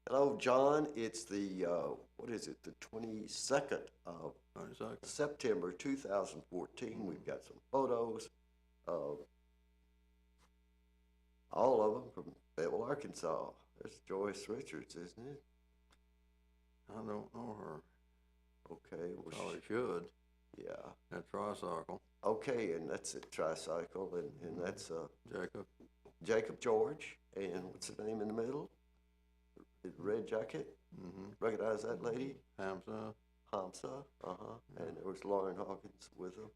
Hello, John. It's the, what is it, the 22nd of 22nd. September 2014. We've got some photos of all of them from Fayetteville, Arkansas. There's Joyce Richards, isn't it? I don't know her. Okay. Well, Probably should. yeah. That tricycle. Okay, and that's a tricycle, and that's Jacob. Jacob George. And what's the name in the middle? The red jacket. Mm-hmm. Recognize that lady? Hamza. Hamza. And there was Lauren Hawkins with them.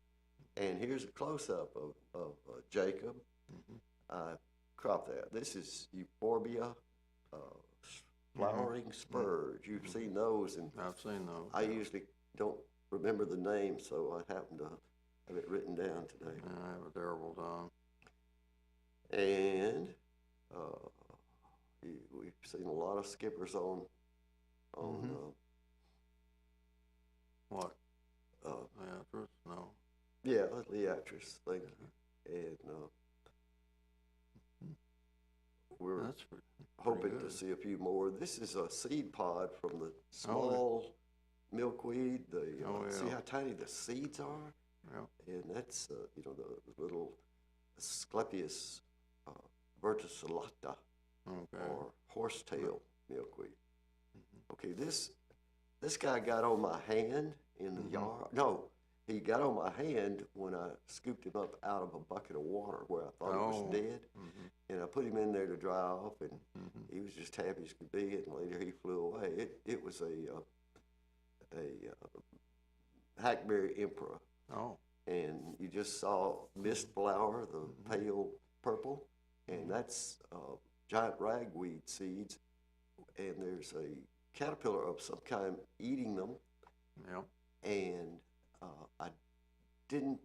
And here's a close-up of Jacob. Mm-hmm. Crop that. This is euphorbia, flowering spurge. You've seen those, and I've seen those. I usually don't remember the name, so I happen to have it written down today. And I have a terrible time. And we've seen a lot of skippers on What? Actress? No. yeah, the actress. Thank you. And we're That's hoping good. to see a few more. This is a seed pod from the small milkweed. See how tiny the seeds are? Yeah. And that's, the little Asclepius verticillata, Okay. or horsetail milkweed. Okay, this guy got on my hand in the yard. No, he got on my hand when I scooped him up out of a bucket of water where I thought he was dead. And I put him in there to dry off, and he was just happy as could be, and later he flew away. It was a hackberry emperor. Oh. And you just saw mist flower, the pale purple, and that's giant ragweed seeds, and there's a caterpillar of some kind eating them. Yeah. And I didn't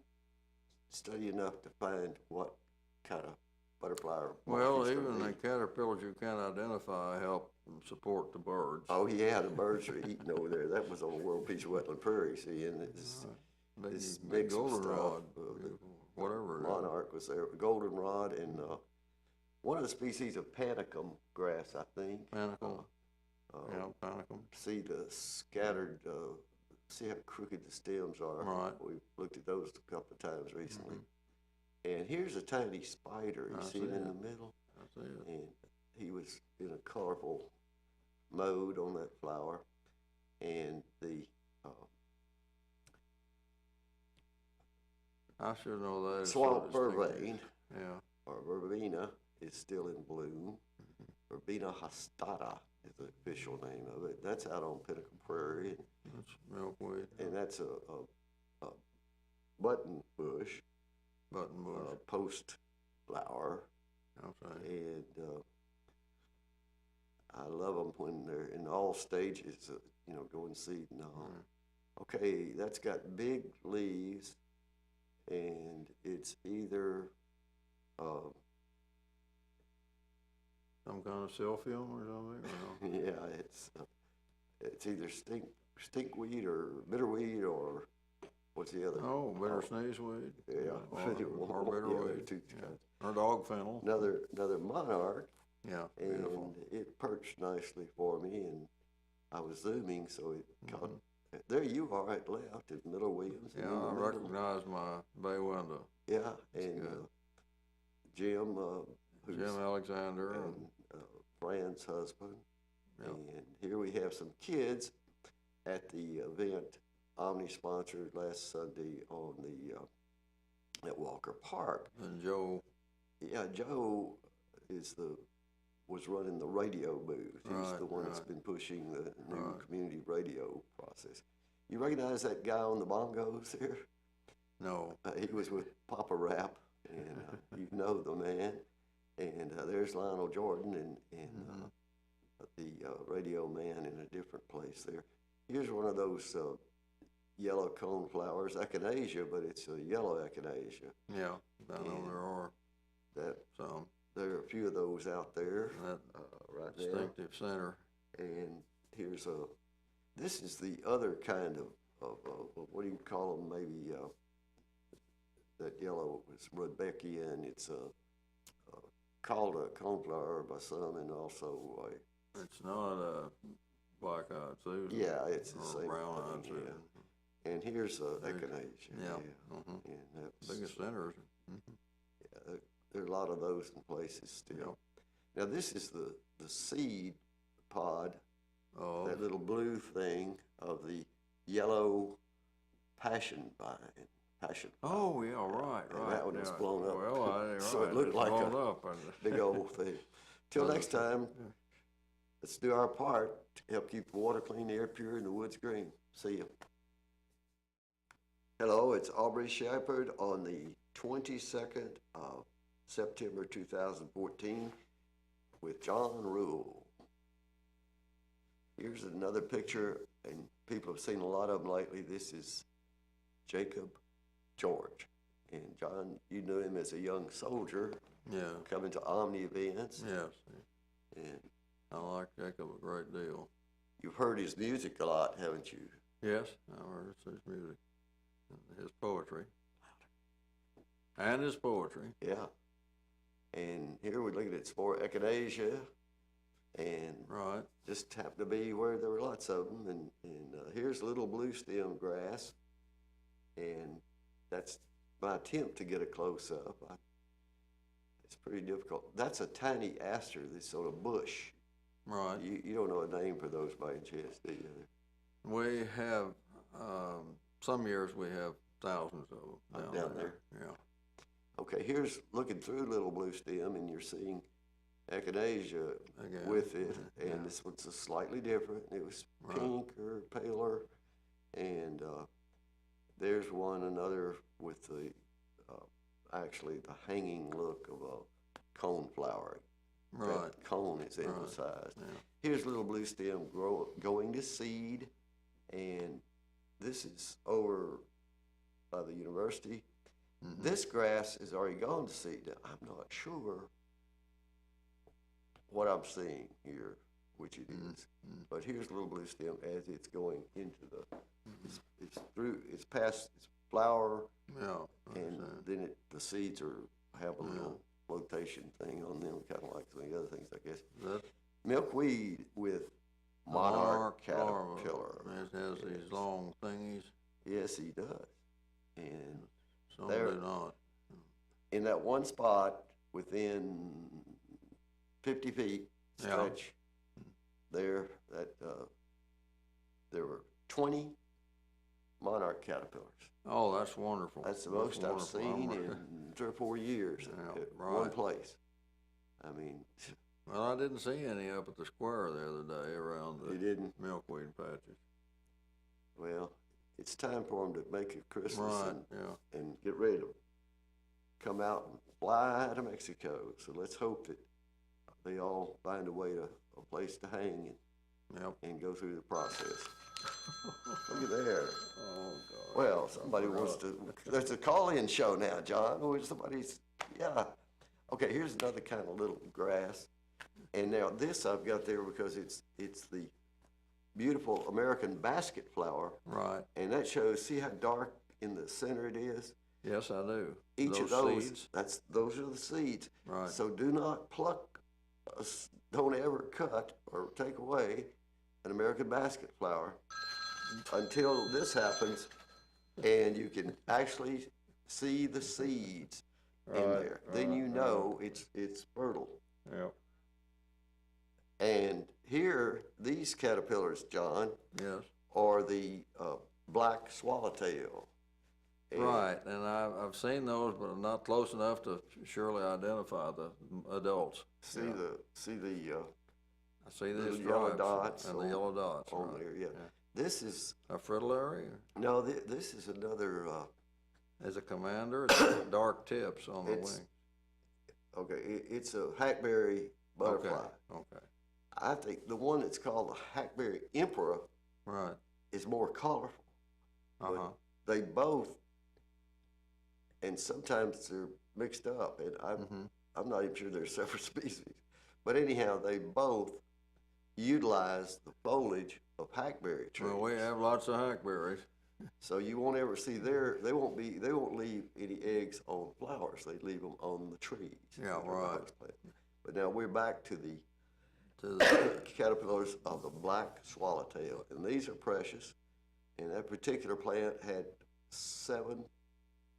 study enough to find what kind of butterfly or Well, moth he's even gonna the eat. caterpillars you can't identify help support the birds. Oh yeah, the birds are eating over there. That was on World Peace Wetland Prairie, see, and it's this Big mix of stuff. goldenrod, The whatever. monarch was there, goldenrod, and one of the species of panicum grass, I think. Panicle. Yeah, panicum. See the scattered, see how crooked the stems are. Right. We've looked at those a couple of times recently. And here's a tiny spider. You see him in the middle? I see it. And he was in a colorful mode on that flower. And the I should know that. swamp vervain, Yeah. or verbena, is still in bloom. Verbena hastata is the official name of it. That's out on Pinnacle Prairie, That's milkweed. and that's a button bush, Button bush. post flower, Okay. and I love them when they're in all stages of, going seed and all. Okay, that's got big leaves, and it's either Some kind of silphium or something? Or no? yeah, it's either stinkweed or bitterweed, or what's the other? Oh, bitter sneezeweed. Yeah, Or bitterweed. two Yeah. kinds. Or dog fennel. Another monarch, Yeah, and beautiful. it perched nicely for me, and I was zooming, so it caught. There you are at left, at Miller Williams. Yeah, I recognize my bay window. Yeah, and Jim, who's Jim Alexander. and Fran's husband. Yeah. And here we have some kids at the event Omni sponsored last Sunday on at Walker Park. And Joe. Yeah, Joe was running the radio booth. He's the one that's been pushing the new community radio process. You recognize that guy on the bongos here? No. He was with Papa Rap, and you know the man. And there's Lionel Jordan and the radio man in a different place there. Here's one of those yellow cone flowers, echinacea, but it's a yellow echinacea. Yeah, I know there are some. There are a few of those out there That right there. distinctive center. And here's this is the other kind of what do you call them? Maybe that yellow is Rudbeckia, it's called a coneflower by some, and also It's not a Susan. Yeah, it's the or same brown-eyed thing, Susan. yeah. And here's echinacea. Yeah. And that's, Biggest centers. yeah, there are a lot of those in places still. Now this is the seed pod, Oh, that little blue thing of the yellow passion vine. oh, yeah, right. And that one was yeah. blown up. Well, So it looked it's like blown a up, big old thing. Till next time, let's do our part to help keep the water clean, the air pure, and the woods green. See you. Hello, it's Aubrey Shepherd on the 22nd of September 2014 with John Rule. Here's another picture, and people have seen a lot of them lately. This is Jacob George. And John, you knew him as a young soldier. Yeah. Coming to Omni events. Yes. And I like Jacob a great deal. you've heard his music a lot, haven't you? Yes, I heard his music, his poetry, and his poetry. Yeah. And here we're looking at spore echinacea, and Right. just happened to be where there were lots of them. And here's little blue stem grass, and that's my attempt to get a close up. It's pretty difficult. That's a tiny aster, this sort of bush. Right. You don't know a name for those by any chance, do you? We have, some years we have thousands of them Down there. Yeah. Okay, here's looking through little blue stem, and you're seeing echinacea Again. with it, and Yeah. this one's slightly different. It was Right. pink or paler, and there's another with the actually the hanging look of a cone flower. Right. That cone is Right. emphasized. Yeah. Here's little blue stem going to seed, and this is over by the university. Mhm. This grass is already gone to seed. Now, I'm not sure what I'm seeing here, which it is. But here's little blue stem as it's going into the, it's past its flower, Yeah. I and understand. then the seeds have a little flotation thing on them, kind of like the other things, I guess. That's Milkweed with monarch caterpillar. It has these long thingies. Yes, he does. And Some There- do not. in that one spot within 50 feet Yeah. stretch there, there were 20 monarch caterpillars. Oh, that's wonderful. That's the most I've wonderful. seen in 3 or 4 years Yeah, at one right. place. I mean, Well, I didn't see any up at the square the other day around you the didn't. milkweed patches. Well, it's time for them to make a Christmas Right, yeah. and get ready to come out and fly to Mexico. So let's hope that they all find a way to a place to hang Yep. and go through the process. Look at there. Oh, God. Well, somebody wants to, there's a call-in show now, John, or somebody's, yeah. Okay, here's another kind of little grass. And now this I've got there because it's the beautiful American basket flower. Right. And that shows, see how dark in the center it is? Yes, I do. Each of those, seeds. those are the seeds. Right. So do not pluck, don't ever cut or take away an American basket flower until this happens, and you can actually see the seeds in there. Then you know it's fertile. Yep. And here, these caterpillars, John, Yes. are the black swallowtail. And Right, and I've seen those, but I'm not close enough to surely identify the adults. See Yeah. the I see little these yellow stripes dots and the on- yellow dots on right. there, yeah. This is, A fritillary no, this is another, is a commander. It's dark tips on the It's- wing. okay, it's a hackberry butterfly. Okay. I think the one that's called the hackberry emperor Right. is more colorful. Uh huh. They both, and sometimes they're mixed up, and I'm not even sure they're separate species. But anyhow, they both utilize the foliage of hackberry trees. Well, we have lots of hackberries. So you won't ever see they won't leave any eggs on flowers. They leave them on the trees. Yeah, that are the right. host plant. But now we're back to the to the, caterpillars of the black swallowtail, and these are precious. And that particular plant had 7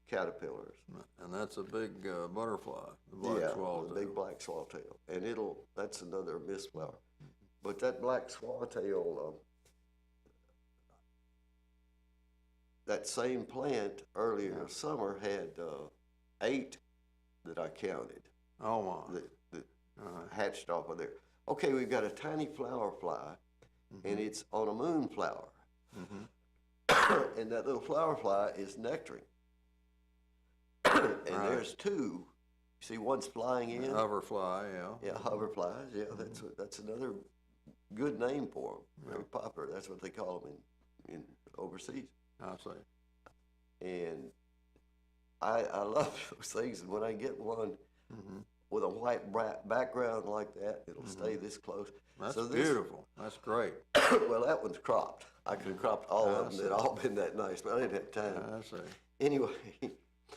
caterpillars. and that's a big butterfly, the black Yeah, swallowtail. the big black swallowtail, and that's another mist flower. But that black swallowtail, that same plant earlier this summer had 8 that I counted Oh my. that hatched off of there. Okay, we've got a tiny flower fly, and it's on a moonflower. And that little flower fly is nectaring. And there's 2. See, one's flying in. Hoverfly, yeah. Yeah, hoverflies. Yeah, that's another good name for them. Very popular. That's what they call them in overseas. I see. And I love those things. And when I get one with a white background like that, it'll stay this close. That's so beautiful. That's great. Well, that one's cropped. I could have cropped all of them. They'd all been that nice, but I didn't have time. I see. Anyway,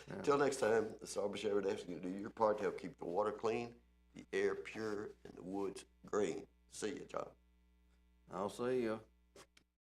until next time, this Aubrey Shepherd asking you to do your part to help keep the water clean, the air pure, and the woods green. See you, John. I'll see you.